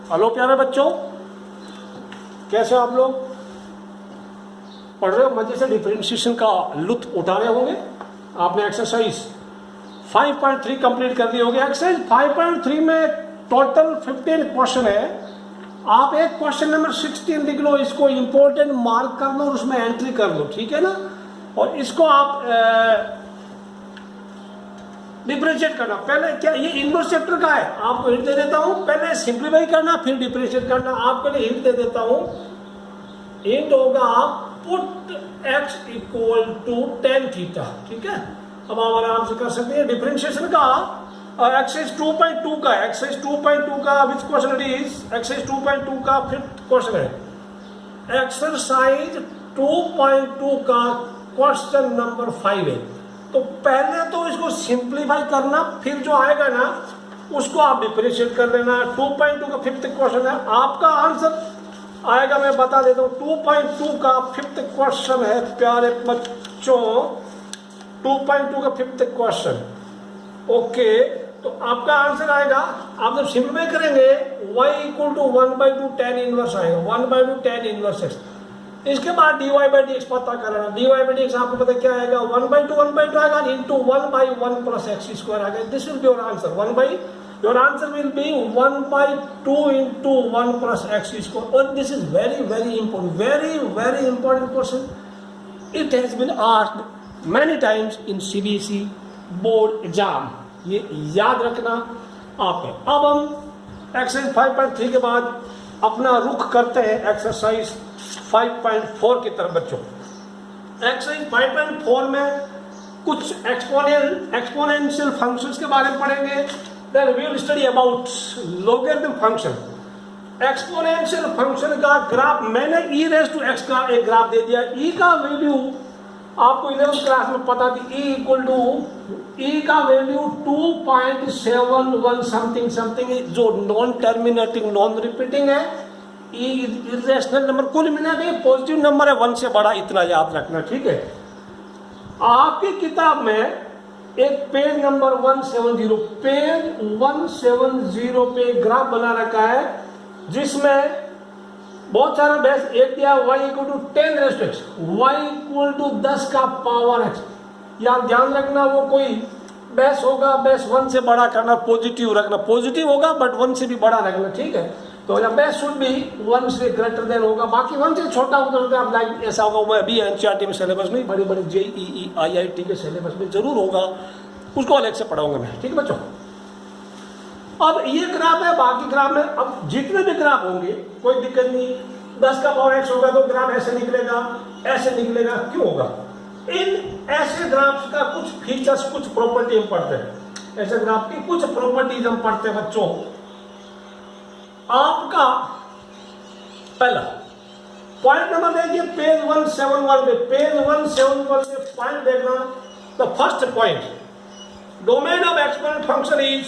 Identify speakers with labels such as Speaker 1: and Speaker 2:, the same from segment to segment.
Speaker 1: Hello प्यारे बच्चों, कैसे हो आप लोग? पढ़ रहे हो मजे से? डिफरेंशिएशन का लुत्फ उठा रहे होंगे। आपने एक्सरसाइज 5.3 कंप्लीट कर दी होगी। एक्सरसाइज 5.3 में टोटल 15 क्वेश्चन है। आप एक क्वेश्चन नंबर 16 लिख लो, इसको इंपॉर्टेंट मार्क कर लो और उसमें एंट्री कर लो, ठीक है ना। और इसको आप डिफरेंशिएट करना। पहले क्या ये इनवर्स चैप्टर का है, आपको हिंट दे देता हूं। पहले सिंप्लीफाई करना फिर डिफरेंशिएट करना। आपके लिए हिंट दे देता हूं। हिंट होगा आप put x equal to tan theta, ठीक है। अब आप आराम से कर सकते हैं डिफरेंशिएशन का। एक्सरसाइज 2.2 का एक्सरसाइज 2.2 का which question it is? Exercise 2.2 का 5th क्वेश्चन है। एक्सरसाइज 2.2 का क्वेश्चन नंबर 5 है। तो पहले तो इसको सिंप्लीफाई करना, फिर जो आएगा ना उसको आप डिफरेंशिएट कर लेना। 2.2 का 5th क्वेश्चन है। आपका आंसर आएगा, मैं बता देता हूँ। 2.2 का 5th क्वेश्चन है प्यारे बच्चों, 2.2 का 5th क्वेश्चन। ओके, तो आपका आंसर आएगा, आप जब सिंप्लीफाई करेंगे y equal to 1/2 tan inverse आएगा, 1/2 tan इनवर्स x। इसके बाद dy by dx पता करना। dy by dx आपको पता क्या आएगा? 1/2 आएगा इंटू 1/1 प्लस एक्स स्क्वायर आएगा। This will be your answer. Your answer will be 1/2 into 1 plus x square. और this is very very important, very very important question. It has been asked many times in CBSE board exam. ये याद रखना आप है। अब हम exercise 5.3 के बाद अपना रुख करते हैं एक्सरसाइज 5.4 की तरफ बच्चों। एक्सरसाइज 5.4 में कुछ एक्सपोनेंशियल फंक्शंस के बारे में पढ़ेंगे। Then we will study about logarithm function. Exponential function का ग्राफ मैंने e⁻x का एक ग्राफ दे दिया। e का वैल्यू आपको 11th क्लास में पता थी। e इक्वल टू e का वैल्यू 2.71 समथिंग समथिंग, जो नॉन टर्मिनेटिंग नॉन रिपीटिंग है। e इरेशनल नंबर, कुल मिला के पॉजिटिव नंबर है, 1 से बड़ा, इतना याद रखना, ठीक है। आपकी किताब में एक पेज नंबर 170, पेज 170 पे ग्राफ बना रखा है जिसमें बहुत सारा बेस एक दिया y equal to 10⁻x, y equal to 10 का पावर x। यार ध्यान रखना, वो कोई बेस होगा, बेस 1 से बड़ा करना, पॉजिटिव रखना। पॉजिटिव होगा बट 1 से भी बड़ा रखना, ठीक है। तो या बेस शुड बी 1 से ग्रेटर देन होगा, बाकी 1 से छोटा होगा। आप लाइक ऐसा होगा, मैं अभी NCERT में सिलेबस में, बड़े बड़े JEE IIT के सिलेबस में जरूर होगा, उसको अलग से पढ़ाऊंगा मैं, ठीक है बच्चों। अब ये ग्राफ है, बाकी ग्राफ में अब जितने भी ग्राफ होंगे कोई दिक्कत नहीं। 10 का पावर x होगा तो ग्राफ ऐसे निकलेगा, ऐसे निकलेगा। क्यों होगा? इन ऐसे ग्राफ का कुछ फीचर्स, कुछ प्रॉपर्टी हम पढ़ते हैं। ऐसे ग्राफ की कुछ प्रॉपर्टीज हम पढ़ते हैं बच्चों। आपका पहला पॉइंट नंबर देखिए पेज 171 पे, पेज 171 पे पॉइंट देखना। The first point, domain of exponent function is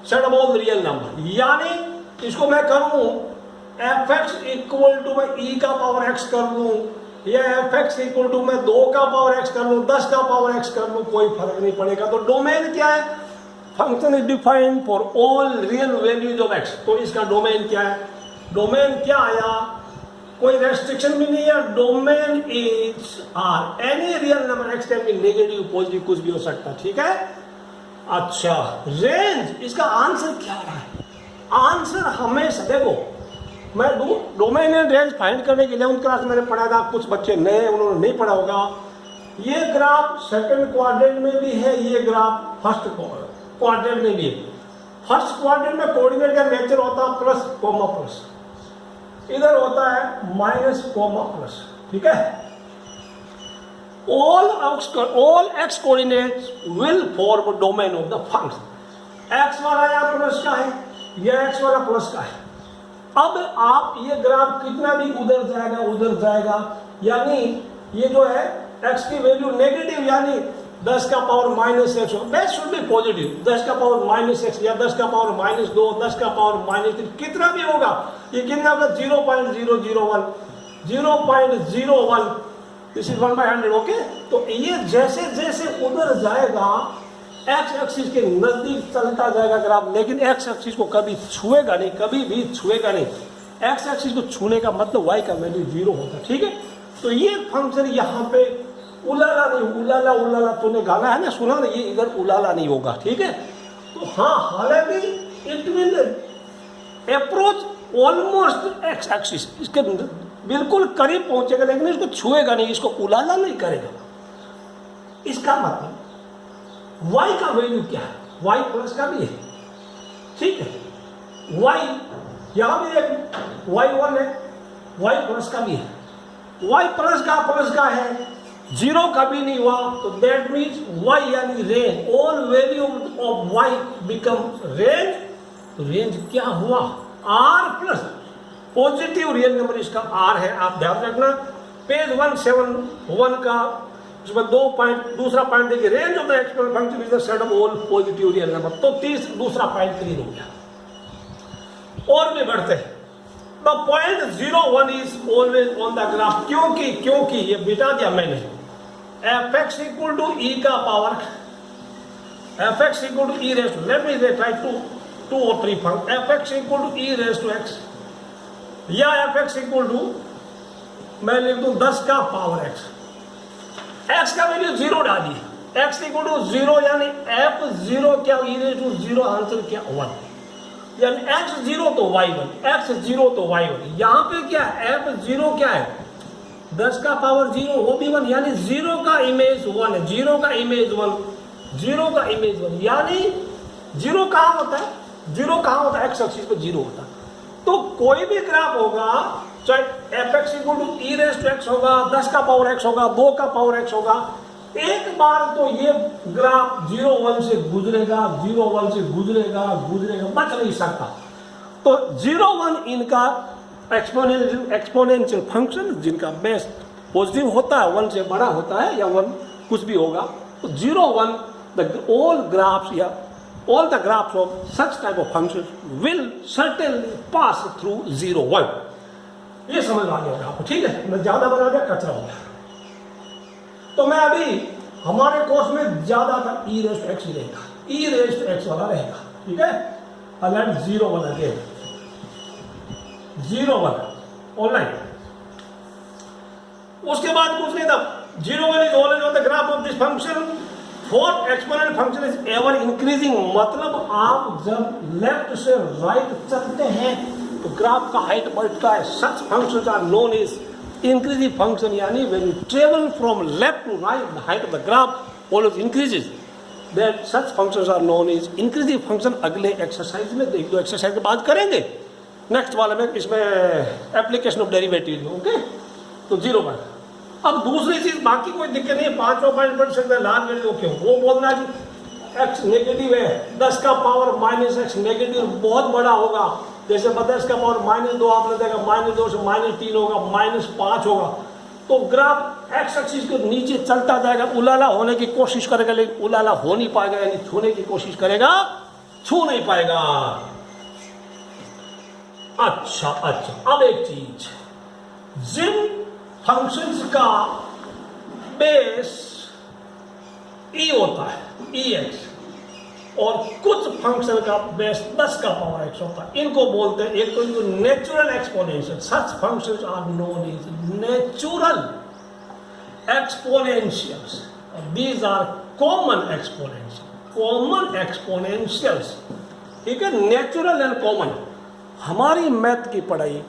Speaker 1: set about real number. यानी इसको मैं करूं fx इक्वल टू मैं e का पावर x कर लूं, या fx इक्वल टू मैं 2 का पावर x कर लूं, 10 का पावर x कर लूं, कोई फर्क नहीं पड़ेगा। तो डोमेन क्या है? Function is defined for all real values of x। तो इसका डोमेन क्या है? डोमेन क्या आया? कोई रेस्ट्रिक्शन भी नहीं है। Domain is R any real number, x can be negative positive, कुछ भी हो सकता है, ठीक है। अच्छा, रेंज, इसका आंसर क्या रहा है? आंसर हमेशा देखो, मैं डोमेन एंड रेंज फाइंड करने के लिए उन क्लास मैंने पढ़ा था, कुछ बच्चे नए उन्होंने नहीं पढ़ा होगा। ये ग्राफ सेकंड क्वाड्रेंट में भी है, ये ग्राफ फर्स्ट क्वाड्रेंट में भी है। फर्स्ट क्वाड्रेंट में कोऑर्डिनेट का नेचर होता है प्लस कॉमा प्लस, इधर होता है माइनस कॉमा प्लस, ठीक है। all x coordinates will form a domain of the function. x वाला यहाँ प्लस का है, यह x वाला प्लस का है। अब आप ये ग्राफ कितना भी उधर जाएगा, यानी ये जो है x की वैल्यू नेगेटिव, यानी 10 का power -x, base should be positive. 10 का पावर -x या 10 का पावर -2, 10 का पावर -3, कितना भी होगा, ये कितना होगा? 0.001, 0.01, दिस इज 1/100। ओके, तो ये जैसे जैसे उधर जाएगा एक्स एक्सिस के नजदीक चलता जाएगा ग्राफ, लेकिन एक्स एक्सिस को कभी छुएगा नहीं, कभी भी छुएगा नहीं। एक्स एक्सिस को छूने का मतलब वाई का वैल्यू 0 होगा, ठीक है। तो ये फंक्शन यहाँ पे उलाला नहीं, उलाला उलाला तूने गाना है ना, सुना ना, ये इधर उलाला नहीं होगा, ठीक है। तो हाँ, हालांकि it will approach almost x axis, इसके बिल्कुल करीब पहुंचेगा, लेकिन इसको छुएगा नहीं, इसको उलाला नहीं करेगा। इसका मतलब y का वैल्यू क्या है, y प्लस का भी है, ठीक है। y यहां भी एक y1 है, y प्लस का भी है, y प्लस का है, 0 कभी नहीं हुआ, तो दैट मीन्स y यानी range, all value of y become range. तो रेंज क्या हुआ, r plus positive real number, इसका r है, आप ध्यान रखना। पेज 171 का उसमें दूसरा पॉइंट देखिए, range of the exponential function is the set of all positive real number. तो दूसरा पॉइंट क्लियर हो गया। और भी बढ़ते हैं, the point 0 1 is always on the graph, क्योंकि ये बिता दिया मैंने, f x equal to e का power, f x equal to e raise to, let me try to और 3 function, f x equal to e raise to x, या f x equal to मैं लिख दूं 10 का पावर एक्स, एक्स का value 0 डाली, x equal to 0 यानी F 0 क्या, ई रेस टू 0 आंसर क्या 1, यानी एक्स 0 तो वाई 1, एक्स 0 तो वाई 1। यहाँ पे क्या है, एफ 0 क्या है, 10 का पावर 0 वो भी 1, यानी 0 का इमेज 1 है, 0 का इमेज 1, 0 का इमेज 1, यानी 0 कहाँ होता है, 0 कहाँ होता है, एक्स एक्सिस पे 0 होता है। तो कोई भी ग्राफ होगा, चाहे f x equal to e raise to x होगा, 10 का पावर एक्स होगा, 2 का पावर एक्स होगा, एक बार तो ये ग्राफ 0 1 से गुजरेगा, 0 1 से गुजरेगा, बच नहीं सकता। तो 0 1 इनका एक्सपोनेंशियल फंक्शन, जिनका बेस पॉजिटिव होता है, 1 से बड़ा होता है, या 1 कुछ भी होगा, तो 0 1 ऑल ग्राफ्स या all the graphs of such type of functions will certainly pass through 0 1। ये समझ आ गया आपको, ठीक है। मैं ज्यादा बना दिया, कचरा हो गया। तो मैं अभी हमारे कोर्स में ज्यादातर ई रेस टू एक्स ही रहेगा, ई रेस टू एक्स वाला रहेगा, ठीक है। Again 0 1 again 0 1 online. उसके बाद कुछ नहीं था, 0 1 is always on the graph of this function for exponential function is ever increasing. मतलब आप जब लेफ्ट से राइट चलते हैं तो ग्राफ का हाइट बढ़ता है। Such functions are known as increasing function, यानी when you travel from left to right the height of the graph always increases, that such functions are known as increasing function. अगले exercise में, एक दो exercise के बाद करेंगे, next वाले में, इसमें एप्लीकेशन ऑफ डेरिवेटिव, ओके। तो 0 1। अब दूसरी चीज, बाकी कोई दिक्कत नहीं है, 5वां पॉइंट पढ़ सकते हैं, लार्ज वैल्यू क्यों, वो बोलना कि एक्स नेगेटिव है, 10 का पावर माइनस एक्स नेगेटिव बहुत बड़ा होगा, जैसे 10 का पावर -2 आपने देखा, -2 से -3 होगा, -5 होगा। तो ग्राफ एक्स एक्सिस के नीचे चलता जाएगा, उलाला होने की कोशिश करेगा, लेकिन उलाला हो नहीं पाएगा, यानी छूने की कोशिश करेगा, छू नहीं पाएगा। अच्छा, अब एक चीज, जिन फंक्शंस का बेस ई होता है, ई एक्स, और कुछ फंक्शन का बेस 10 का पावर एक्स होता है, इनको बोलते हैं, एक तो इनको natural exponential, such functions are known as natural exponentials, these are common exponentials, ठीक है। नेचुरल एंड कॉमन, हमारी मैथ की पढ़ाई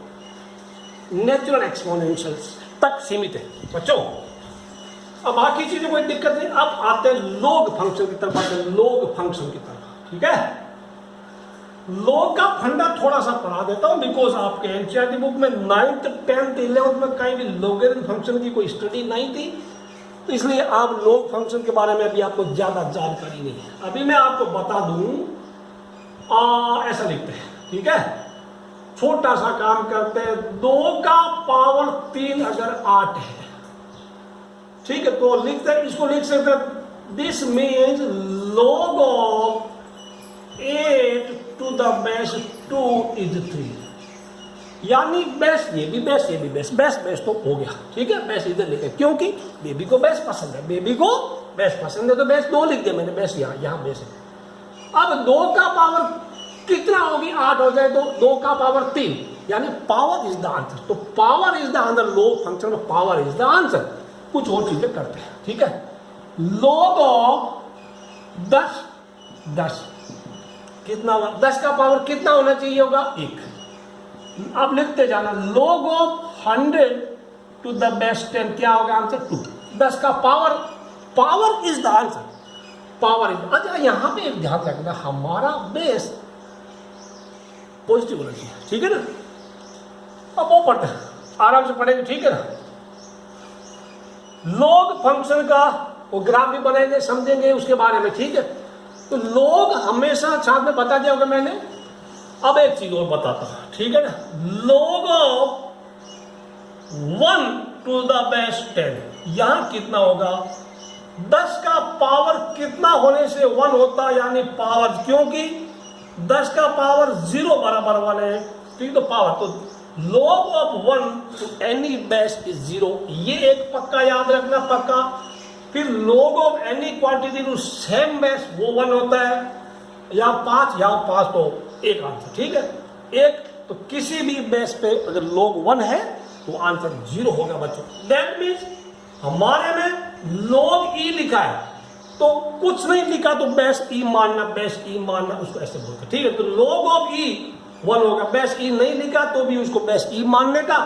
Speaker 1: नेचुरल एक्सपोनेंशियल्स तक सीमित है बच्चों। अब बाकी चीजें कोई दिक्कत नहीं। अब आते हैं लोग फंक्शन की तरफ, आते हैं लोग फंक्शन की तरफ, ठीक है। लोग का फंडा थोड़ा सा पढ़ा देता हूं, बिकॉज आपके एनसीईआरटी बुक में 9th 10th 11th में कहीं भी लोगरिथम फंक्शन की कोई स्टडी नहीं थी, तो इसलिए आप लोग फंक्शन के बारे में अभी आपको ज्यादा जानकारी नहीं है। अभी मैं आपको बता दूं, ऐसा लिखते हैं, ठीक है। छोटा सा काम करते हैं, 2 का पावर 3 अगर 8 है, ठीक है, तो लिखते हैं, इसको लिख सकते हैं, this means log of 8 to the base 2 is 3, यानी बेस, ये भी बेस, ये भी बेस, बेस तो हो गया, ठीक है। बेस इधर लिखे, क्योंकि बेबी को बेस पसंद है, बेबी को बेस पसंद है तो बेस 2 लिख दिया मैंने, बेस यहाँ बेस है। अब 2 का पावर कितना होगी, 8 हो जाए तो 2 का पावर 3, यानी पावर इज द आंसर। तो power is the answer, log function में पावर इज द आंसर। कुछ और चीजें करते हैं, ठीक है। लॉग ऑफ 10 कितना होगा, 10 का पावर कितना होना चाहिए होगा, 1। अब लिखते जाना, log of 100 to the base 10 क्या होगा आंसर, 2। 10 का power is the answer, power is. अच्छा यहां पे एक ध्यान रखना, हमारा बेस पॉजिटिव होना चाहिए, ठीक है ना। अब वो पढ़ते हैं, आराम से पढ़ेंगे, ठीक है ना। लॉग फंक्शन का वो ग्राफ भी बनाएंगे, समझेंगे उसके बारे में, ठीक है। तो लॉग हमेशा साथ में बता दिया होगा मैंने। अब एक चीज और बताता हूं, ठीक है ना। Log of 1 to the base 10 यहां कितना होगा, 10 का पावर कितना होने से 1 होता है, यानी पावर, क्योंकि 10 का पावर 0 बराबर वाले है, ठीक। तो पावर, तो log of 1 to any base is 0, ये एक पक्का याद रखना, पक्का। फिर log of any quantity to same base वो 1 होता है, या 5 तो एक आंसर, ठीक है। एक तो किसी भी बेस पे अगर log 1 है तो आंसर 0 होगा बच्चों। दैट मीन्स हमारे में log e लिखा है तो कुछ नहीं लिखा तो बेस ई मानना, बेस ई मानना, उसको ऐसे बोलते, ठीक है। तो log of e 1 होगा, बेस ई नहीं लिखा तो भी उसको बेस ई मानने का,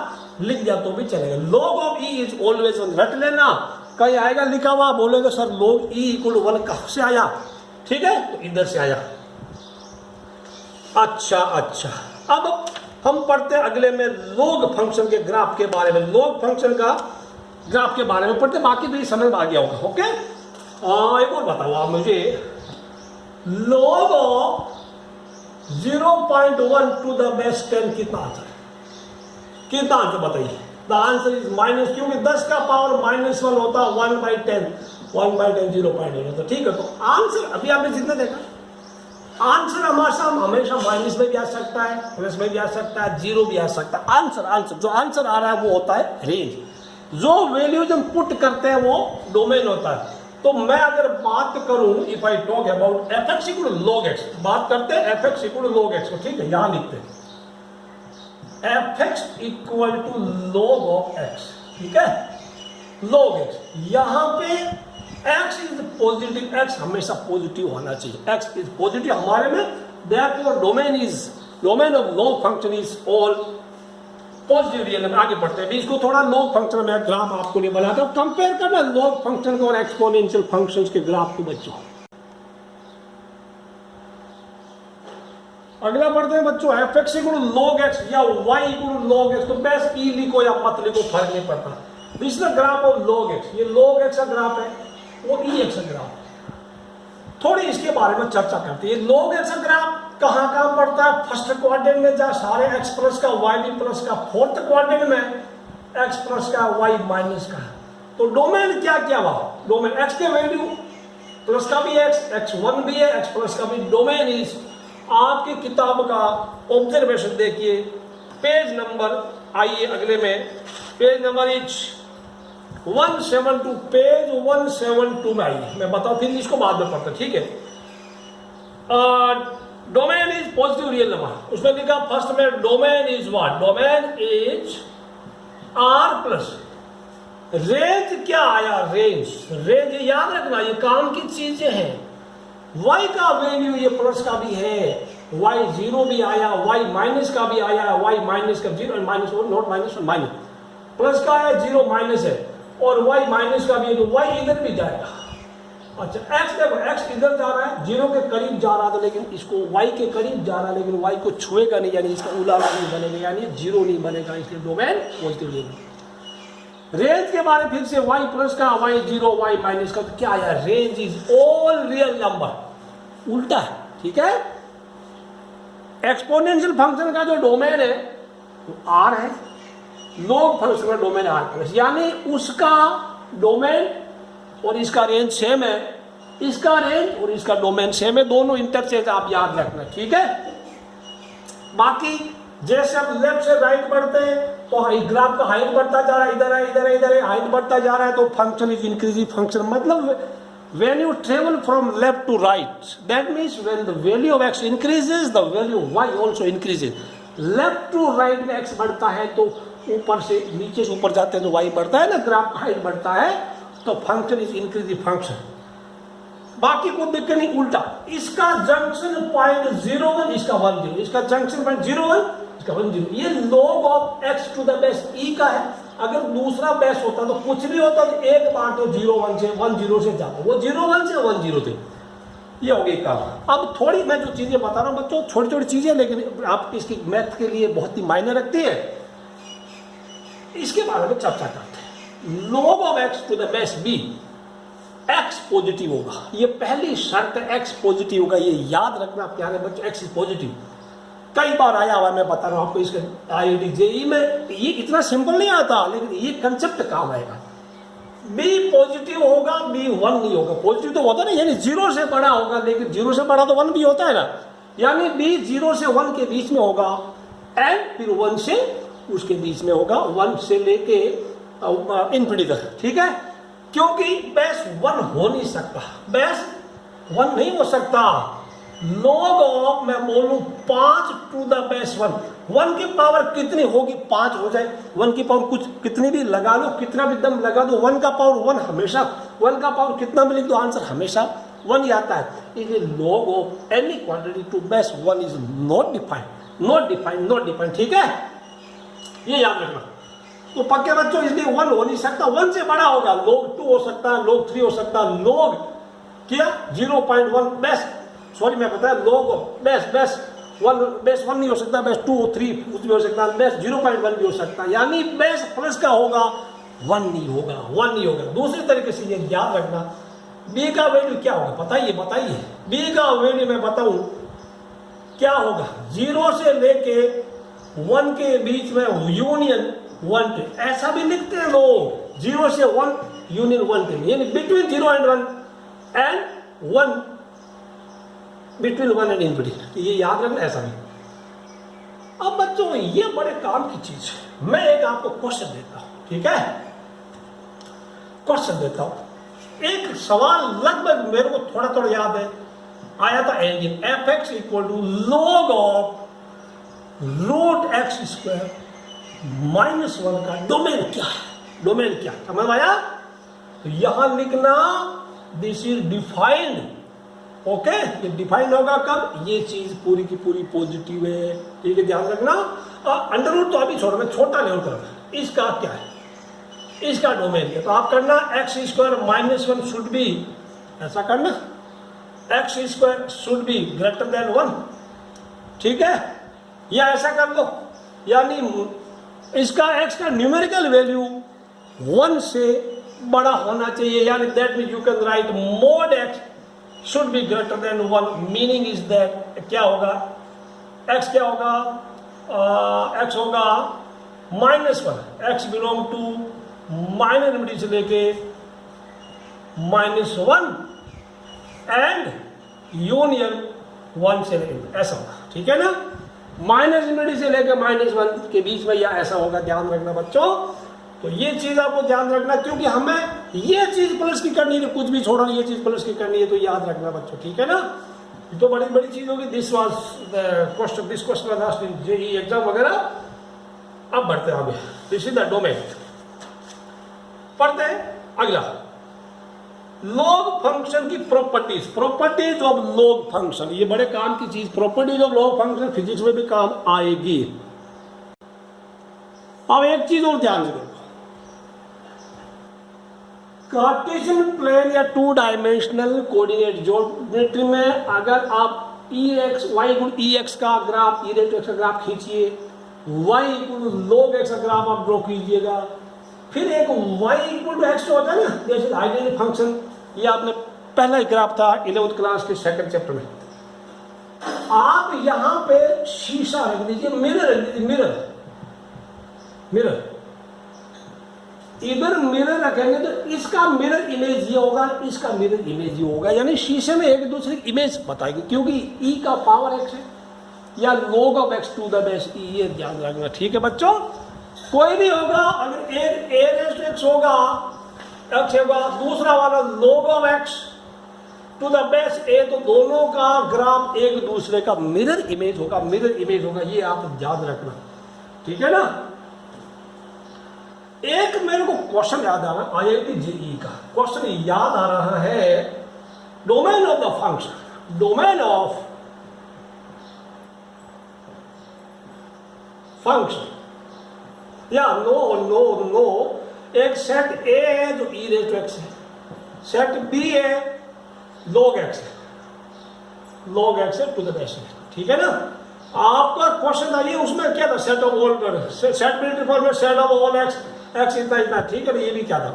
Speaker 1: लिख दिया तो भी चलेगा। log of e is always 1, रट लेना। कहीं आएगा लिखा हुआ, बोलेगा सर log e इक्वल 1 कहां से आया, ठीक है, तो इधर से आया। अच्छा, अब हम पढ़ते हैं अगले में log फंक्शन के ग्राफ के बारे में, log फंक्शन का ग्राफ के बारे में पढ़ते, बाकी तो ये समझ में आ गया होगा, ओके। एक और बताओ आप मुझे, log of 0.1 to the base 10 कितना आंसर बताइए। द आंसर इज माइनस, क्योंकि 10 का पावर -1 होता है, 1/10 0.1 होता, ठीक है। तो आंसर अभी आपने जितना देखा, आंसर हमेशा माइनस में भी आ सकता है, प्लस में भी आ सकता है, 0 भी आ सकता है। आंसर जो आंसर आ रहा है वो होता है रेंज। जो वैल्यूज हम पुट करते हैं वो डोमेन होता है। तो मैं अगर बात करूं, if I talk about fx equal log x, बात करते हैं fx इक्वल log x को, ठीक है। यहां लिखते हैं fx equal to log of x, ठीक है, log x। यहां पे x इज पॉजिटिव, x हमेशा पॉजिटिव होना चाहिए, x इज पॉजिटिव हमारे में। Therefore domain of log function is all positive real number. आगे बढ़ते हैं, इसको थोड़ा log फंक्शन में ग्राफ आपको नहीं बनाता हूं, कंपेयर करना log फंक्शन को और एक्सपोनेंशियल फंक्शंस के ग्राफ को बच्चों। अगला बढ़ते हैं बच्चों, fx इक्वल log x या y इक्वल log x, तो बेस e लिखो या मत लिखो, फर्क नहीं पड़ता। This is the graph of log x, ये log x का ग्राफ है और e x का ग्राफ। थोड़ी इसके बारे में चर्चा करते हैं। log x का ग्राफ कहां पड़ता है, फर्स्ट क्वाड्रेंट में जा सारे x प्लस का y भी प्लस का, फोर्थ क्वाड्रेंट में x प्लस का y माइनस का। तो डोमेन क्या हुआ, डोमेन x के वैल्यू प्लस का भी x1 भी है, x प्लस का भी। डोमेन इज, आपकी किताब का ऑब्जर्वेशन देखिए, पेज नंबर, आइए अगले में, पेज नंबर इज 172, पेज 172 में आइए, मैं बताऊं फिर इसको बाद में पढ़ते, ठीक है। Domain is positive real number, उसमें लिखा फर्स्ट में domain is what, domain is r plus range. क्या आया, रेंज याद रखना, ये काम की चीजें हैं। y का वैल्यू ये प्लस का भी है, y 0 भी आया, y माइनस का भी आया, y माइनस का 0 minus not minus minus, plus का है 0 माइनस है, और y माइनस का भी है, तो y इधर भी जाएगा। अच्छा x देखो, x इधर जा रहा है, 0 के करीब जा रहा था, लेकिन इसको y के करीब जा रहा है, लेकिन y को छुएगा नहीं, यानी इसका उलाला नहीं बनेगा, यानी 0 नहीं बनेगा, इसलिए डोमेन पॉजिटिव नहीं। रेंज के बारे फिर से y प्लस का, y 0, y माइनस का, तो क्या आया, range is all real number, उल्टा है, ठीक है। एक्सपोनेंशियल फंक्शन का जो डोमेन है वो r है, log फंक्शन का डोमेन r प्लस, यानी उसका डोमेन और इसका रेंज सेम है, इसका रेंज और इसका डोमेन सेम है, दोनों इंटरचेंज आप याद रखना, ठीक है। बाकी जैसे आप लेफ्ट से राइट बढ़ते हैं तो ग्राफ का हाइट बढ़ता जा रहा है, इधर है, हाइट बढ़ता जा रहा है, तो फंक्शन इज इंक्रीजिंग फंक्शन, मतलब when you travel from left to right, that means when the value of x increases, the value of y also increases. Left to right में x बढ़ता है तो ऊपर से नीचे से ऊपर जाते हैं तो y बढ़ता है ना, ग्राफ का हाइट बढ़ता है, तो फंक्शन इज इंक्रीजिंग फंक्शन. बाकी को देख नहीं, उल्टा. इसका जंक्शन पॉइंट 0 1, इसका 1 0, इसका जंक्शन पॉइंट 0 1, इसका 1 0. ये log of x to the base e का है. अगर दूसरा बेस होता तो कुछ भी होता तो एक बार तो 0 1 से 1 0 से जाता, वो 0 1 से 1 0 थे. ये हो गई काम. अब थोड़ी मैं जो चीजें बता रहा हूँ बच्चों, छोटी छोटी चीजें, लेकिन आप इसकी मैथ के लिए बहुत ही मायने रखती है. इसके बारे में चर्चा करते हैं. log of x to the base b, x positive होगा. ये पहली शर्त है, x पॉजिटिव होगा. ये याद रखना प्यारे बच्चों, x इज पॉजिटिव. कई बार आया हुआ, मैं बता रहा हूं आपको. इसका IIT JEE में ये इतना सिंपल नहीं आता, लेकिन ये कंसेप्ट काम आएगा. b पॉजिटिव होगा, b 1 नहीं होगा. पॉजिटिव तो होता ना, यानी 0 से बड़ा होगा, लेकिन 0 से बड़ा तो 1 भी होता है ना. यानी b 0 से 1 के बीच में होगा, एंड फिर 1 से उसके बीच में होगा, 1 से लेके इन्फिनिटी तक. ठीक है, क्योंकि बेस 1 हो नहीं सकता, बेस 1 नहीं हो सकता. log ऑफ, मैं बोलूं 5 टू द बेस 1, 1 की पावर कितनी होगी, 5 हो जाए. 1 की पावर कुछ कितनी भी लगा लो, कितना भी दम लगा दो, 1 का पावर 1 हमेशा, 1 का पावर कितना भी लिख दो, आंसर हमेशा 1 ही आता है. इसलिए log of any quantity to base 1 is not defined, not defined, not defined. ठीक है, ये याद रखना. तो पक्के बच्चों, इसलिए 1 हो नहीं सकता, 1 से बड़ा होगा. log 2 हो सकता है, log 3 हो सकता है, log क्या 0.1 बेस, सॉरी मैं बताया, log बेस 1 नहीं हो सकता, बेस 2 3 कुछ भी हो सकता है, बेस 0.1 भी हो सकता है. यानी बेस प्लस का होगा, 1 नहीं होगा, 1 नहीं होगा. दूसरी तरीके से ये याद रखना, b का वैल्यू क्या होगा, बताइए. b का वैल्यू मैं बताऊं क्या होगा, 0 से लेके 1 के बीच में यूनियन 1 पे, ऐसा भी लिखते हैं लोग. 0 से 1 यूनियन 1 पे, यानी between 0 and 1 and 1, between 1 and infinity. ये याद रखना, ऐसा नहीं. अब बच्चों, ये बड़े काम की चीज है. मैं एक आपको क्वेश्चन देता हूं, ठीक है, क्वेश्चन देता हूं. एक सवाल लगभग मेरे को थोड़ा थोड़ा याद है, आया था एंजिन, fx equal to log of root x square -1 का डोमेन क्या है, डोमेन क्या, समझ आया. तो यहां लिखना दिस इज डिफाइंड. ओके, ये डिफाइन होगा कब, ये चीज पूरी की पूरी पॉजिटिव है. ठीक है, ध्यान रखना. अंडर रूट तो अभी छोड़ो, मैं छोटा लेवल कर. इसका क्या है, इसका डोमेन क्या, तो आप करना x स्क्वायर -1 शुड बी, ऐसा करना, x square should be greater than 1. ठीक है, या ऐसा कर लो, यानी इसका x का न्यूमेरिकल वैल्यू 1 से बड़ा होना चाहिए. यानी that mean you can right mod x should be greater than 1, meaning is that क्या होगा, x क्या होगा, x होगा -1, x belong to minus infinity से लेके -1 एंड यूनियन 1 से लेके, ऐसा होगा. ठीक है ना, माइनस इन्फिनिटी से लेके -1 के बीच में, या ऐसा होगा. ध्यान रखना बच्चों. तो ये चीज आपको ध्यान रखना, क्योंकि हमें ये चीज प्लस की करनी है, कुछ भी छोड़ो, ये चीज प्लस की करनी है, तो याद रखना बच्चों. ठीक है ना, ये तो बड़ी बड़ी चीज होगी. This was the question, this question was asked in JEE exam वगैरह. अब बढ़ते हैं आगे. This is the domain. पढ़ते हैं अगला, लॉग फंक्शन की properties. Properties of log function, ये बड़े काम की चीज. Properties of log function physics में भी काम आएगी. अब एक चीज और ध्यान से, कार्टेशियन प्लेन या 2 डायमेंशनल कोऑर्डिनेट ज्योमेट्री में अगर आप EX y EX का ग्राफ, E का ग्राफ खींचिए, y log x का ग्राफ आप ड्रॉ कीजिएगा, फिर एक y x होता है ना, जैसे आइडेंटिटी फंक्शन. ये आपने पहला ही ग्राफ था 11th क्लास के सेकंड चैप्टर में. आप यहां पे शीशा रख दीजिए, मिरर रख दीजिए, मिरर. इधर मिरर रखेंगे तो इसका मिरर इमेज ये होगा, इसका मिरर इमेज ये होगा. यानी शीशे में एक दूसरे की इमेज बताएगी, क्योंकि e का पावर x है, या log of x to the base e. ये ध्यान रखना. ठीक है बच्चों, कोई भी होगा, अगर एक a raised to x होगा, x होगा, दूसरा वाला log of x to the base A, तो दोनों का ग्राफ एक दूसरे का मिरर इमेज होगा, मिरर इमेज होगा, ये आप याद रखना, ठीक है ना। एक मेरे को क्वेश्चन याद आ रहा है IIT JEE का क्वेश्चन याद आ रहा है, domain of the function, domain of function, या नो नो नो, एक सेट ए है जो e रेज़ टू x है, सेट बी है log x है, log x है टू द बेस, ठीक है ना। आपका क्वेश्चन था ये, उसमें क्या था, set of all, set military format, set of all x, x इतना इतना, ठीक है ना। ये भी क्या था,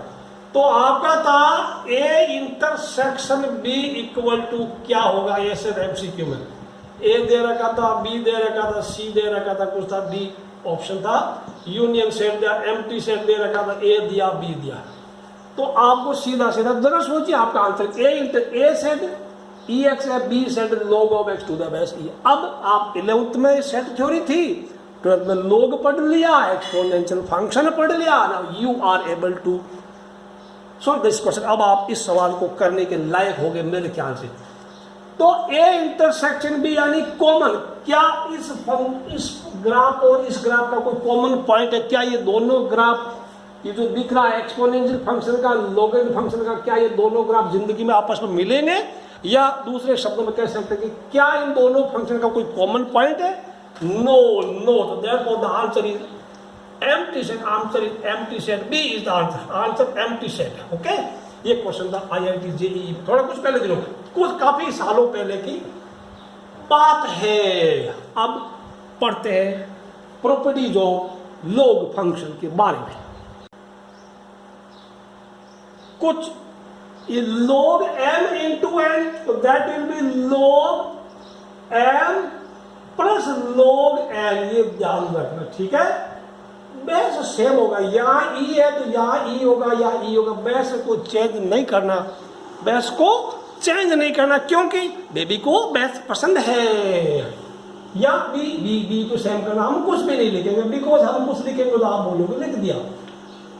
Speaker 1: तो आपका था a intersection b equal to क्या होगा, ये से MCQ में a दे रखा था, b दे रखा था, c दे रखा था, कुछ था d ऑप्शन था, यूनियन सेट दिया, एम्प्टी सेट दे रखा था, a दिया b दिया, तो आपको सीधा सीधा जरा सोचिए आपका answer A set e x है, B set log of x to the base e। अब आप 11th में सेट थ्योरी थी, 12th में log पढ़ लिया, एक्सपोनेंशियल फंक्शन पढ़ लिया, now you are able to solve this question. अब आप इस सवाल को करने के लायक हो गए मेरे ख्याल से। तो ए इंटरसेक्शन बी यानी कॉमन, क्या इस ग्राफ और इस ग्राफ का कोई कॉमन पॉइंट है, क्या ये दोनों ग्राफ, ये जो दिख रहा है एक्सपोनेंशियल फंक्शन का, लॉगरिथम फंक्शन का, क्या ये दोनों ग्राफ जिंदगी में आपस में मिलेंगे, या दूसरे शब्दों में कह सकते हैं कि क्या इन दोनों फंक्शन का कोई कॉमन पॉइंट है, नो नो, तो therefore the answer is empty set, answer is empty set, B is the answer, answer empty set, okay. ये क्वेश्चन था IIT JEE, थोड़ा कुछ पहले दिनों, कुछ काफी सालों पहले की बात है। अब पढ़ते हैं प्रॉपर्टीज ऑफ लॉग फंक्शन के बारे में। कुछ ये log m इंटू n, तो that will be log m plus log n, ये ध्यान रखना, ठीक है। बेस सेम होगा, यहाँ e है तो यहाँ e होगा, यहाँ e होगा, बेस को चेंज नहीं करना, बेस को चेंज नहीं करना, क्योंकि बेबी को बेस पसंद है। या बी को सेम करना, हम कुछ भी नहीं लिखेंगे, बिकॉज हम कुछ लिखेंगे तो आप बोलोगे लिख दिया।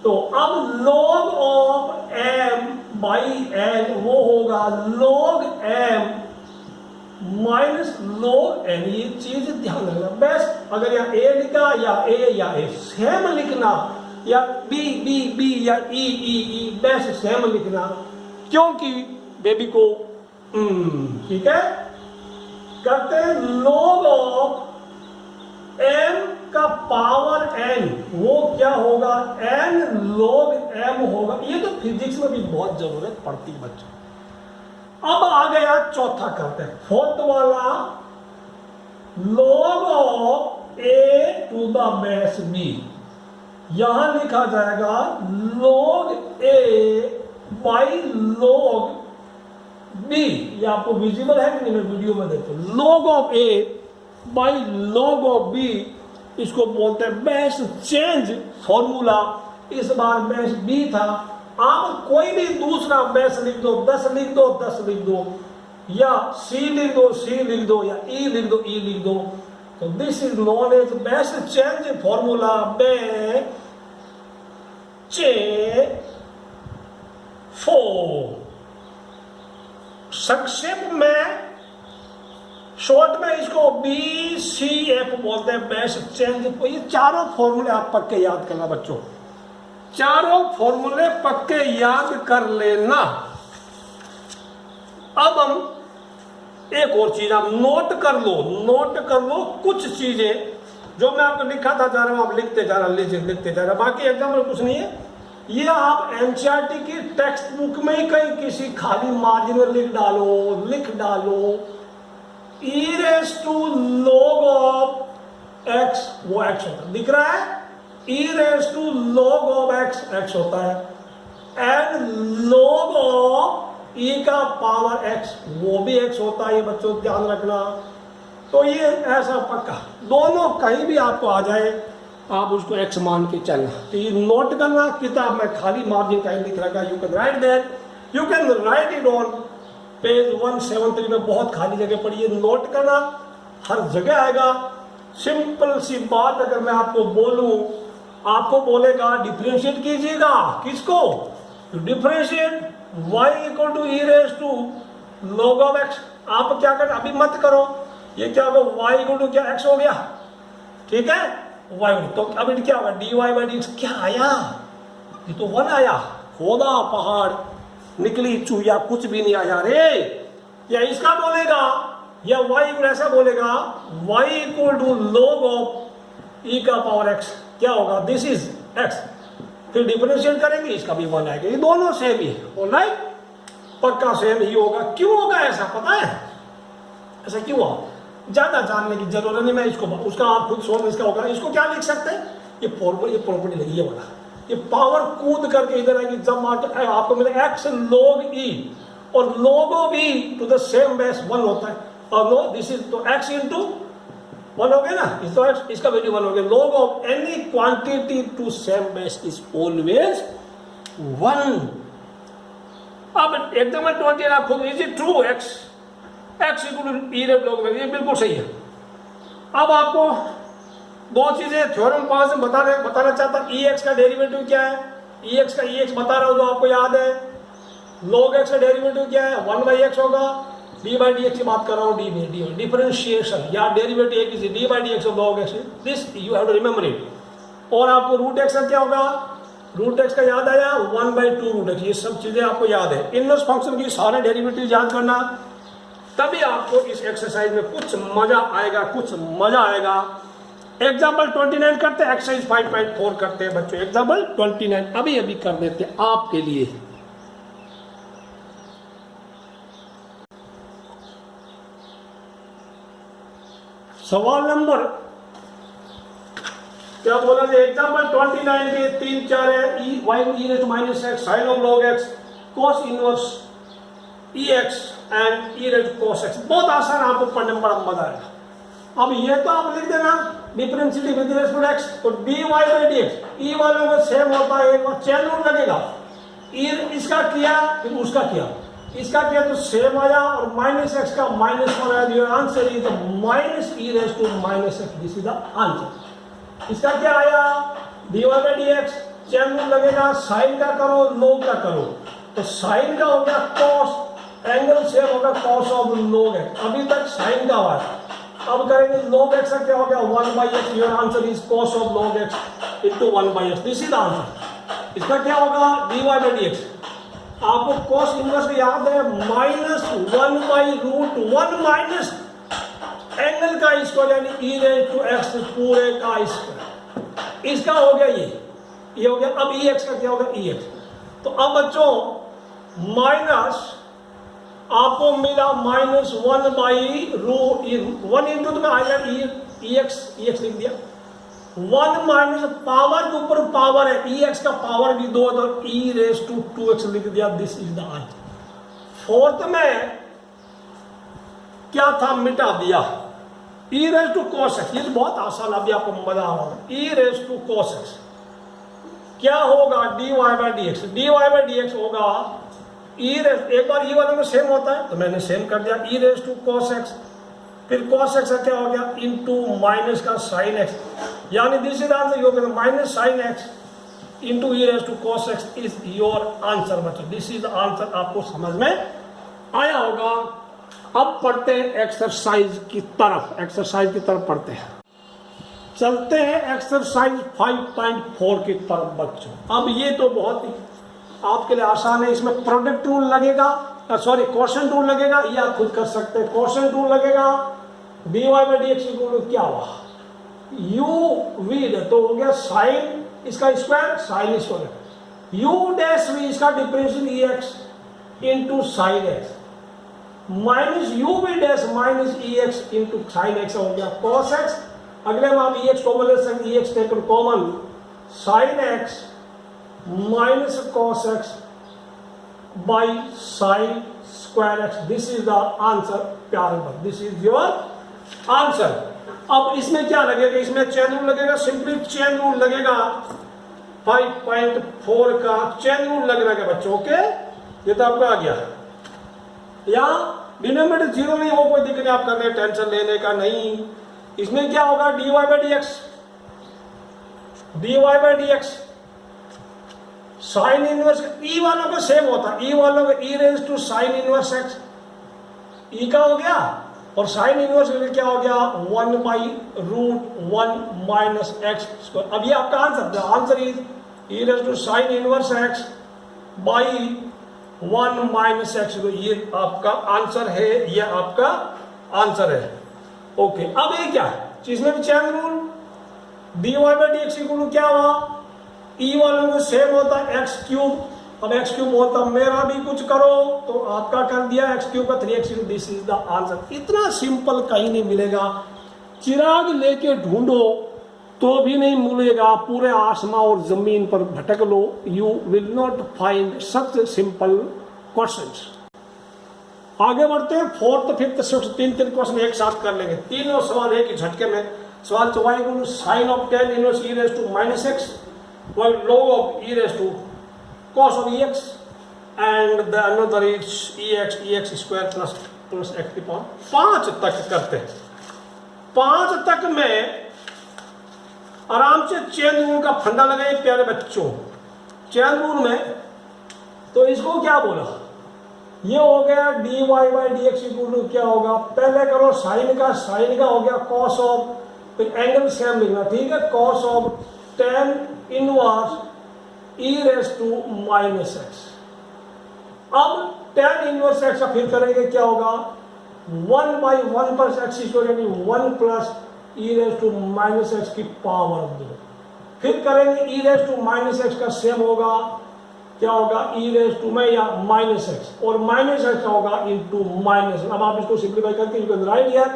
Speaker 1: तो अब log of m by n वो होगा log m minus log n, ये चीज ध्यान रखना। बेस्ट अगर यहाँ a लिखा या a या a सेम लिखना, या b या e बेस्ट सेम लिखना, क्योंकि बेबी को ठीक है। करते हैं log ऑफ m का पावर n, वो क्या होगा, n log m होगा। ये तो फिजिक्स में भी बहुत जरूरत पड़ती है बच्चों। अब आ गया चौथा, करते हैं फोर्थ वाला, log of a to the base b, यहां लिखा जाएगा log a by log b। ये आपको विजिबल है कि नहीं, मैं वीडियो में देखो, log of a by log of b, इसको बोलते हैं बेस चेंज फॉर्मूला। इस बार बेस b था, आप कोई भी दूसरा बेस लिख दो, 10 लिख दो, 10 लिख दो, या c लिख दो, c लिख दो, या e लिख दो, e लिख दो। तो this is known as base change formula, बे चे फो। संक्षेप में, शॉर्ट में इसको BCF बोलते हैं, बेस चेंज। तो ये चारों फॉर्मूले आप पक्के याद करना बच्चों, चारों फॉर्मूले पक्के याद कर लेना। अब हम एक और चीज आप नोट कर लो कुछ चीजें जो मैं आपको लिखाता जा रहा हूं, आप लिखते जा रहा, बाकी एग्जाम में कुछ नहीं है। ये आप NCERT की टेक्स्ट बुक में ही कहीं किसी खाली मार्जिन में लिख डालो e raise to log of x, वो x होता है, दिख रहा है, e raise to log of x होता है, एंड log ऑफ e का पावर x, वो भी x होता है, ये बच्चों ध्यान रखना। तो ये ऐसा पक्का, दोनों कहीं भी आपको आ जाए आप उसको x मान के चलना। तो ये नोट करना, किताब में खाली मार्जिन कहीं लिख रखा, you can right that, you can right it on page 173 में, बहुत खाली जगह पड़ी है, नोट करना, हर जगह आएगा। सिंपल सी बात अगर मैं आपको बोलूं, आपको बोलेगा डिफरेंशिएट कीजिएगा, किसको, differentiate y equal to e raise to log of x। आप क्या कर, अभी मत करो, ये क्या होगा, y इक्वल टू क्या x हो गया, ठीक है, y तो अब क्या होगा, dy बाई डी एक्स क्या आया, ये तो 1 आया, खोदा पहाड़ निकली चूया, कुछ भी नहीं आया रे। या इसका बोलेगा, या y इक्वल ऐसा बोलेगा, y equal to log of e का पावर x, क्या होगा, दिस इज x, फिर डिफरेंशिएट करेंगे, इसका भी 1 आएगा, ये दोनों सेम ही है, ऑलराइट, पक्का सेम ही होगा। क्यों होगा ऐसा, पता है ऐसा क्यों हुआ, ज्यादा जानने की जरूरत नहीं, मैं इसको उसका आप खुद सोल्व इसका होगा। इसको क्या लिख सकते हैं, ये प्रॉपर्टी लगी है वाला, ये पावर कूद करके इधर आएगी, जब आपको मिले x log e, और log of e to the same base 1 होता है, और नो दिस इज तो x इंटू 1 हो गया ना, इस तो x, इसका वैल्यू 1 हो गया। log of any quantity to same base is always 1। अब एकदम 20 आप खुद, is it true, x equal to e rate log, ये बिल्कुल सही है। अब आपको दो चीजें थ्योरम 5 में बताना चाहता, ex का डेरिवेटिव क्या है, ex का ex बता रहा हूं जो आपको याद है, log x का डेरिवेटिव क्या है, 1 बाई एक्स होगा, d बाई डी एक्स की बात कर रहा हूँ, डी डिफरेंशिएशन या डेरिवेटिव एक ही, d by d x of log x, this you have to remember it. और आपको रूट एक्स का क्या होगा, रूट एक्स का याद आया, 1 बाई 2 रूट एक्स, ये सब चीजें आपको याद है। इनवर्स फंक्शन की सारे डेरिवेटिव याद करना, तभी आपको इस एक्सरसाइज में कुछ मजा आएगा, कुछ मजा आएगा। एग्जाम्पल 29 करते हैं, एक्सरसाइज 5.4 करते हैं बच्चों, एग्जाम्पल 29 अभी कर देते हैं आपके लिए। सवाल नंबर क्या बोला था, एग्जाम्पल 29 के 3 4 है, e y e raise to minus x sine of log x cos inverse e x and e raise to cos x. बहुत आसान, आपको पढ़ने में बड़ा मजा आएगा। अब ये तो आप लिख देना डिफरेंशिएट विद रिस्पेक्ट एक्स, तो d y by d x, e वालों का सेम होता है, एक बार चेन रूल लगेगा, ई इसका किया फिर उसका किया, इसका किया तो सेम आया, और माइनस एक्स का -1 आया, your answer is the minus e raise to minus x, this is the answer. इसका क्या आया, d y by d x, chain rule लगेगा, साइन का करो लॉग का करो, तो साइन का हो गया कॉस, एंगल सेम होगा कॉस ऑफ लॉग एक्स, अभी तक साइन का हुआ है। अब करेंगे log x का क्या हो गया, 1 by x, your answer is cos of log x into 1 by x, this is answer. इसका क्या होगा, dy बाई डी एक्स, आपको कॉस इनवर्स याद है, -1 बाई रूट 1 माइनस एंगल का स्क्वायर यानी ई रेज़ टू एक्स पूरे का स्क्वायर, इसका हो गया ये हो गया। अब ई एक्स का क्या होगा, ई एक्स, तो अब बच्चों माइनस आपको मिला -1 बाई रूट 1 इंटू, तो मैं आएगा ई एक्स लिख दिया, 1 माइनस पावर के ऊपर पावर है, ई एक्स का पावर भी 2 तो ई रेज़ टू 2x लिख दिया, this is the answer. Fourth में क्या था, मिटा दिया, e raise to cos x, ये तो बहुत आसान, अभी आपको मजा आ रहा होगा, e raise to cos x क्या होगा, d y by d x, d y by d x होगा ई रेज़, एक बार ई वाले में सेम होता है तो मैंने सेम कर दिया, e raise to cos x, फिर कॉस एक्स का क्या हो गया, इनटू माइनस का साइन एक्स, यानी this is answer, your minus sine x into e raise to cos x is your answer बच्चों, दिस इज द आंसर। आपको समझ में आया होगा। अब पढ़ते हैं एक्सरसाइज की तरफ पढ़ते हैं, चलते हैं एक्सरसाइज 5.4 की तरफ बच्चों। अब ये तो बहुत ही आपके लिए आसान है, इसमें प्रोडक्ट रूल लगेगा, सॉरी क्वोशंट रूल लगेगा, या खुद कर सकते हैं, क्वोशंट रूल लगेगा, d y by d x क्या हुआ, यू वी तो हो गया साइन इसका square, sine square, u dash v इसका differential e x into sine x, minus u v dash minus e x into sine x हो गया कॉस एक्स। अगले में आप ई एक्स कॉमन ले सकते, e x taken common, sine x minus cos x by sine square x, this is the answer प्यारे बच्चों, this is your answer. अब इसमें क्या लगेगा, इसमें चेन रूल लगेगा, सिंपली चेन रूल लगेगा, 5.4 का चेन रूल लगेगा बच्चों, ओके, ये तो आपको आ गया। या डिनोमिनेटर 0 नहीं, वो कोई दिक्कत नहीं, आप करने टेंशन लेने का नहीं। इसमें क्या होगा, d y by d x, d y by d x sine inverse, e वालों का सेम होता है, ई वालों का e raise to sine inverse x, e का हो गया, और साइन इनवर्स क्या हो गया 1/√1 माइनस एक्स स्क्वायर। अब ये आपका answer, the answer is e raise to sine inverse x by 1 minus x. ये आपका आंसर है, ये आपका आंसर है। ओके, अब ये क्या है, इसमें भी chain rule, dy by d x equal to क्या हुआ, ई वाले में सेम होता है एक्स क्यूब। अब एक्स क्यूब होता मेरा भी कुछ करो, तो आपका कर दिया एक्स क्यूब का 3x, this is the answer. इतना सिंपल कहीं नहीं मिलेगा, चिराग लेके ढूंढो तो भी नहीं मिलेगा, पूरे आसमां और जमीन पर भटक लो, you will not find such simple questions. आगे बढ़ते हैं, 4th 5th 6th 3 क्वेश्चन एक साथ कर लेंगे, तीनों सवाल एक ही झटके में। सवाल 4 sine of tan inverse e raise to minus x while log of e raised to cos of ex, and the another is ex square plus x की पावर 5 तक करते हैं। 5 तक में आराम से चेन रूल का फंडा लगाए प्यारे बच्चों। चेन रूल में तो इसको क्या बोला, ये हो गया dy by d x equal to क्या होगा, पहले करो साइन का हो गया cos ऑफ, फिर एंगल सेम लिखना, ठीक है, cos of tan inverse e raise to minus x. अब tan इनवर्स एक्स का फिर करेंगे क्या होगा 1/1 प्लस एक्स स्क्वायर, यानी 1 plus e raise to minus x की पावर 2। फिर करेंगे e raise to minus x का सेम होगा क्या होगा e रेज़ टू में या माइनस एक्स, और माइनस एक्स का होगा इंटू माइनस। अब आप इसको सिंप्लीफाई करके यू कैन राइट हियर,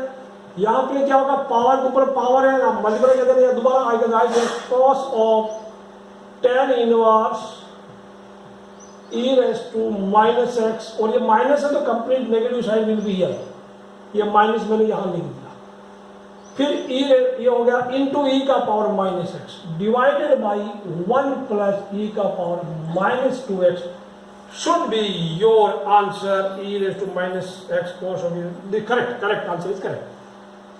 Speaker 1: यहाँ पे क्या होगा पावर के ऊपर पावर है, मल्टीप्लाई करते हैं दोबारा, I can write here cos of tan inverse e raise to minus x, और ये माइनस है तो complete negative sign will be here, ये माइनस मैंने यहाँ लिख दिया। फिर ये हो गया इंटू ई का power minus x divided by 1 plus e का power minus 2x should be your answer, e raised to minus x cos of u। Correct answer is correct.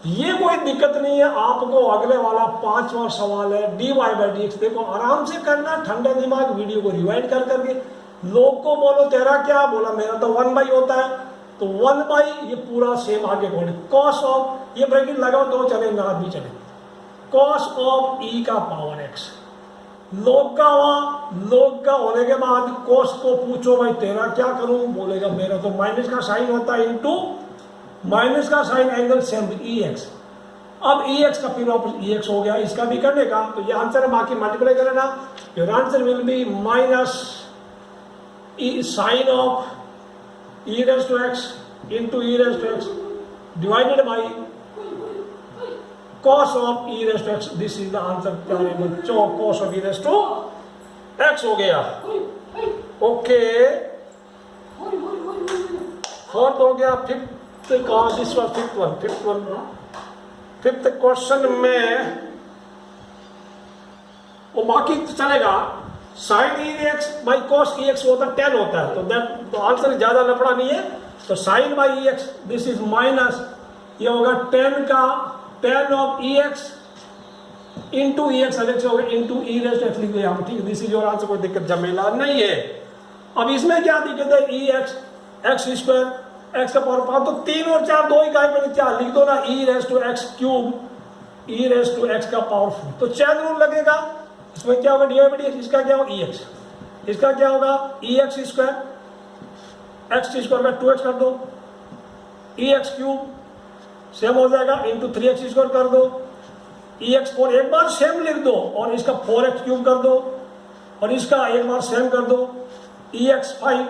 Speaker 1: ये कोई दिक्कत नहीं है आपको। अगले वाला 5वां सवाल है dy बाई डी एक्स। देखो आराम से करना, ठंडे दिमाग, वीडियो को रिवाइंड कर करके। लोग को बोलो तेरा क्या, बोला मेरा तो 1/, होता है तो 1/, ये पूरा सेम आगे बढ़े, cos ऑफ, ये ब्रैकेट लगाओ तो चले ना भी चले, cos ऑफ e का पावर x। लोग का हुआ, लोग का होने के बाद cos को पूछो भाई तेरा क्या करूं, बोलेगा मेरा तो माइनस का साइन होता है इंटू माइनस का साइन एंगल सेम ex। अब ex का फिर वापस ex हो गया, इसका भी करने का, तो ये आंसर है, बाकी मल्टीप्लाई कर लेना। Your answer will be minus sine of e raised to x into e raised to x divided by cos of e raised to x। This is the answer प्यारे बच्चों, cos of e raised to x हो गया। Okay, 4th हो गया। 5th का, this was 5th one. 5th question में वो बाकी चलेगा, sine e x by cos e x होता है 10 होता है, तो दैट तो आंसर ज्यादा लफड़ा नहीं है। तो sine by e x this is minus, ये होगा 10 का tan of e x into e x, अलग से होगा into e raise to x लिख दिया हम, ठीक है। दिस इज योर आंसर, कोई दिक्कत जमेला नहीं है। अब इसमें क्या दिक्कत है, ई एक्स एक्स स्क्वायर एक्स का पावर 5, तो 3 और 4 दो ही का मैंने 4 लिख दो ना, e raise to x cube e raise to x का पावर 4, तो चैन रूल लगेगा। इसमें क्या होगा डी बाई डी एक्स, इसका क्या होगा एक्स, इसका क्या होगा एक्स स्क्वायर एक्स स्क्वायर का 2x कर दो, एक्स क्यूब सेम हो जाएगा इंटू 3x स्क्वायर कर दो, एक्स 4 एक बार सेम लिख दो, और इसका 4x क्यूब कर दो, और इसका एक बार सेम कर दो, एक्स 5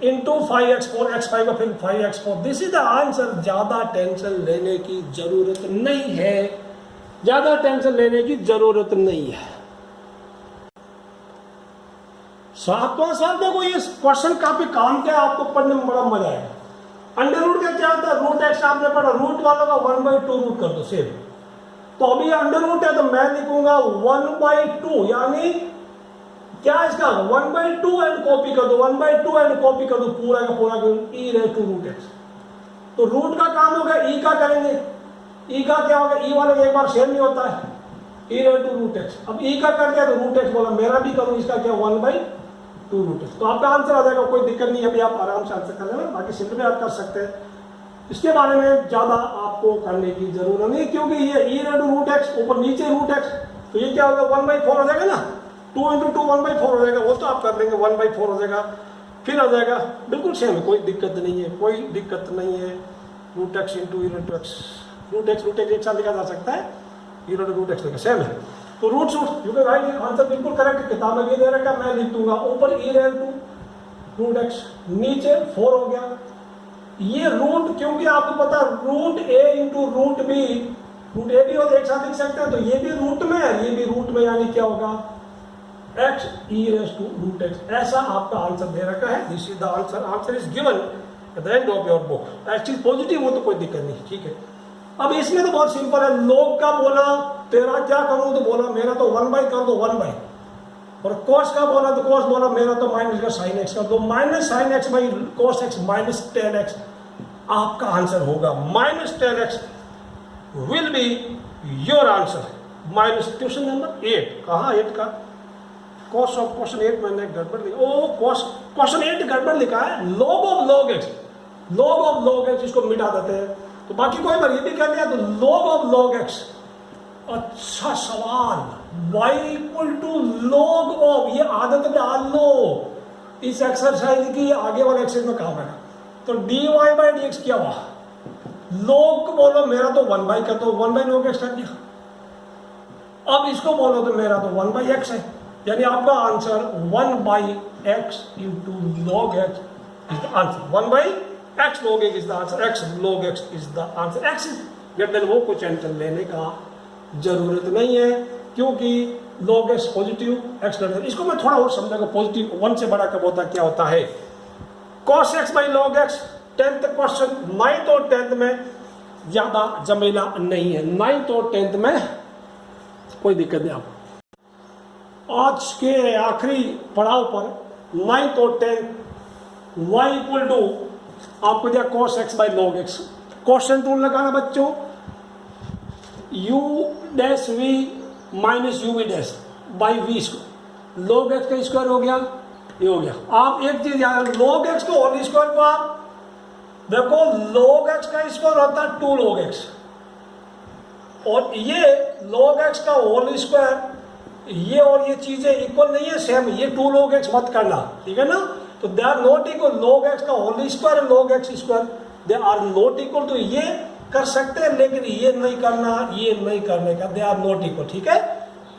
Speaker 1: इंटू 5x4 x5 का फिर 5x4। This is the answer. ज्यादा टेंशन लेने की जरूरत नहीं है, ज्यादा टेंशन लेने की जरूरत नहीं है। 7वां सवाल देखो, ये क्वेश्चन काफी काम का, आपको पढ़ने में बड़ा मजा आएगा। अंडर रूट का क्या होता है, रूट एक्स आपने पढ़ा, रूट वालों का 1/2 रूट कर दो सेम। तो अभी अंडर रूट है तो मैं लिखूंगा 1/2, यानी क्या इसका 1/2 एंड कॉपी कर दो, 1/2 एंड कॉपी कर दो पूरा का पूरा e raise to root x. तो रूट का काम होगा, ई का करेंगे, ई का क्या होगा, ई वाले एक बार सेम नहीं होता है, e raise to root x. अब ई का कर दिया तो रूट एक्स बोला, मेरा भी करूँ, इसका क्या 1/2 रूट एक्स। तो आपका आंसर आ जाएगा, कोई दिक्कत नहीं है, अभी आप आराम से आंसर कर लेना, बाकी सिंपल आप कर सकते हैं। इसके बारे में ज्यादा आपको करने की जरूरत नहीं, क्योंकि ये e रेड रूट एक्स ऊपर नीचे रूट एक्स, तो ये क्या होगा 1/4 हो जाएगा ना, 2 × 2 1/4 हो जाएगा, वो तो आप कर लेंगे 1/4 हो जाएगा, फिर आ जाएगा बिल्कुल सेम है, कोई दिक्कत नहीं है, कोई दिक्कत नहीं है। Root x into e raised x, root x एक साथ लिखा जा सकता है, e रेड रूट एक्स लिखा सेम है, तो root suit you can write answer बिल्कुल करेक्ट, किताब में भी दे रखा, मैं लिख दूंगा ऊपर e रेड रूट एक्स, नीचे 4 हो गया। ये रूट, क्योंकि आपको पता root a into root B, root A भी होता है एक साथ लिख सकते हैं, तो ये भी रूट में है, ये भी रूट में, यानी क्या होगा x e raise to root x, ऐसा आपका आंसर दे रखा है। This is the answer, answer is given at the end of your book. Actually positive हो तो कोई दिक्कत नहीं, ठीक है। अब इसमें तो बहुत सिंपल है, log का बोला तेरा क्या करूं, तो बोला मेरा तो 1/, कर दो 1/, और cos का बोला तो cos बोला मेरा तो माइनस का sin x कर दो, minus sin x by cos x minus tan x, आपका आंसर होगा minus tan x will be your answer. Minus question number 8, कहाँ 8 का कॉस ऑफ क्वेश्चन 8 मैंने गड़बड़ लिखा, ओ क्वेश्चन 8 गड़बड़ लिखा है, log of log x, log of log x इसको मिटा देते हैं, तो बाकी कोई बार ये भी कर लिया, तो log ऑफ log x, अच्छा सवाल, y equal to log of, ये आदत डाल लो इस एक्सरसाइज की, आगे वाले एक्सरसाइज में काम है। तो dy/dx क्या हुआ, log को बोलो मेरा तो 1/, का तो 1/log x कर दिया, अब इसको बोलो तो मेरा तो 1/x है, यानी आपका answer 1/x into log x is the answer, 1/x log x is the answer, x log x is the answer, x is greater than, वो कुछ टेंशन लेने का जरूरत नहीं है, क्योंकि log x positive, x greater, इसको मैं थोड़ा और समझाऊंगा, पॉजिटिव 1 से बड़ा कब होता क्या होता है। cos x by log x 10th question, 9th और 10th में ज्यादा जमेला नहीं है, 9th और 10th में कोई दिक्कत नहीं। आपको आज के आखिरी पड़ाव पर 9th और 10th y इक्वल टू आपको दिया cos x by log x, question tool लगाना बच्चों, u dash v minus u v dash by v square, log x का स्क्वायर हो गया, ये हो गया। आप एक चीज याद, log x को होल स्क्वायर को आप देखो, log x का स्क्वायर होता है 2 log x, और ये log x का होल स्क्वायर, ये और ये चीजें इक्वल नहीं है, सेम, ये 2 log x मत करना, ठीक है ना, तो they are not equal, log x का whole square log x square they are not equal, तो ये कर सकते हैं लेकिन ये नहीं करना, ये नहीं करने का, दे आर नॉट इक्वल, ठीक है।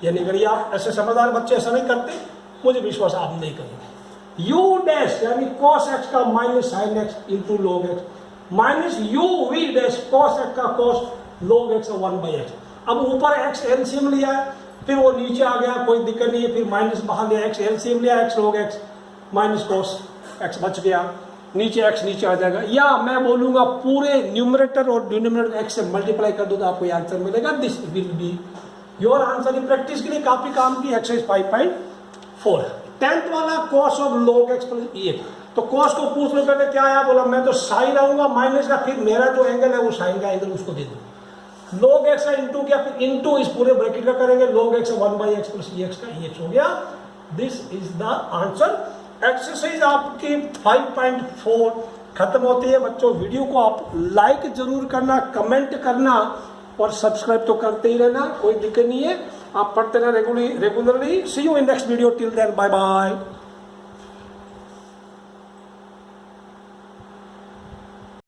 Speaker 1: यानी अगर ये आप ऐसे समझदार बच्चे ऐसा नहीं करते, मुझे विश्वास आप नहीं करेंगे। u डैश यानी cos x का minus sin x into log x, minus u v dash cos x का cos log x 1/x, अब ऊपर x एलसीएम लिया है, फिर वो नीचे आ गया, कोई दिक्कत नहीं है, फिर माइनस बाहर लिया, x एलसीएम लिया, x log x minus cos x बच गया, नीचे x नीचे आ जाएगा, या मैं बोलूंगा पूरे न्यूमरेटर और डिनोमिनेटर x से मल्टीप्लाई कर दो तो आपको आंसर मिलेगा, this will be your answer. Practice के लिए काफी काम की एक्सरसाइज 5.4, 10th वाला cos of log x plus e, तो cos को पूछ लो पहले क्या आया, बोला मैं तो साइन आऊंगा माइनस का, फिर मेरा जो एंगल है वो साइन का एंगल उसको दे दो, log x का इंटू क्या, फिर इंटू इस पूरे ब्रैकेट का करेंगे, log x 1/x plus ex का ex हो गया, this is the answer. Exercise आपकी 5.4 खत्म होती है बच्चों। वीडियो को आप लाइक जरूर करना, कमेंट करना और सब्सक्राइब तो करते ही रहना, कोई दिक्कत नहीं है, आप पढ़ते रहना regularly. See you in next video, till then bye bye.